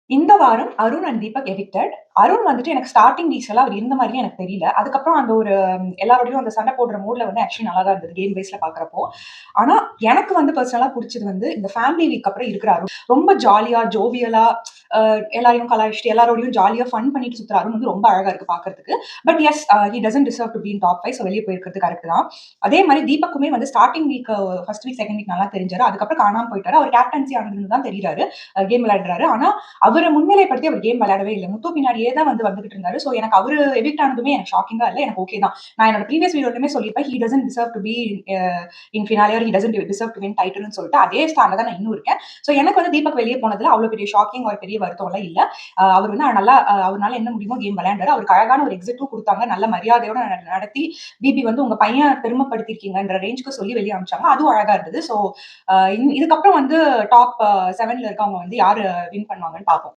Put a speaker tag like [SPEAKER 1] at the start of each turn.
[SPEAKER 1] இந்த வாரம் Arun and Deepak evicted. Arun வந்துட்டு எனக்கு ஸ்டார்ட்டிங் வீக்ஸ்லாம் அவர் இருந்த மாதிரியே எனக்கு தெரியல. அதுக்கப்புறம் அந்த ஒரு எல்லாரோடையும் அந்த சண்டை போடுற மூட்ல வந்து ஆக்சுவலி நல்லா தான் இருந்தது கேம் பேஸ்ல பார்க்குறப்போ. ஆனா எனக்கு வந்து பர்சனலா புடிச்சது வந்து இந்த ஃபேமிலி வீக் அப்புறம் இருக்கிற அருண். ரொம்ப ஜாலியா, ஜோவியலா எல்லாரையும் கலாய்ச்சுட்டு எல்லாரோடையும் ஜாலியா ஃபன் பண்ணிட்டு சுத்துற அருண் வந்து ரொம்ப அழகா இருக்கு பார்க்கறதுக்கு. But yes he doesn't deserve to be in top 5. So வெளிய போயிருக்கிறது கரெக்ட் தான். அதே மாரி தீபக்குமே வந்து starting week first week, second week நல்லா தெரிஞ்சாரு. அதுக்கப்புறம் காணாம போயிட்டாரு. அவர் கேப்டன்சி ஆனதுன்னு தான் தெரியிறாரு. கேம் விளையாடுறாரு. ஆனா அவர முன்னிலைப்படுத்தி அவர் கேம் விளையாடவே இல்ல. முத்து பின்னாடியே தான் வந்து வந்துகிட்டு இருந்தாரு. சோ எனக்கு அவரு எவிக்ட் ஆனதுமே எனக்கு ஷாக்கிங்கா இல்ல. எனக்கு ஓகே தான். நான் என்னோட ப்ரீவியஸ் வீடியோலயுமே சொல்லியிருப்பேன். He doesn't deserve to be in finale or he doesn't deserve to win டைட்டில்னு சொல்லிட்டு அதே ஸ்டாண்ட்ல தான் நான் இன்னும் இருக்கேன். சோ எனக்கு வந்து தீபக் வெளியே போனதுல அவ்வளவு பெரிய ஷாக்கிங் ஒரு பெரிய வருத்தம் எல்லாம் இல்ல. அவர் வந்து நல்லா அவரால என்ன முடியுமோ கேம் விளையாண்டாரு. அவருக்கு அழகான ஒரு எக்ஸிட்டும் கொடுத்தாங்க. நல்ல மரியாதையோட நடத்தி பிபி வந்து உங்க பையன் பெருமைப்படுத்திருக்கீங்கன்ற ரேஞ்சுக்கு சொல்லி வெளியே அனுப்பிச்சாங்க. அதுவும் அழகா இருந்தது. சோ இதுக்கப்புறம் வந்து டாப் 7ல இருக்கவங்க வந்து யாரு வின் பண்ணுவாங்கன்னு பார்ப்போம்.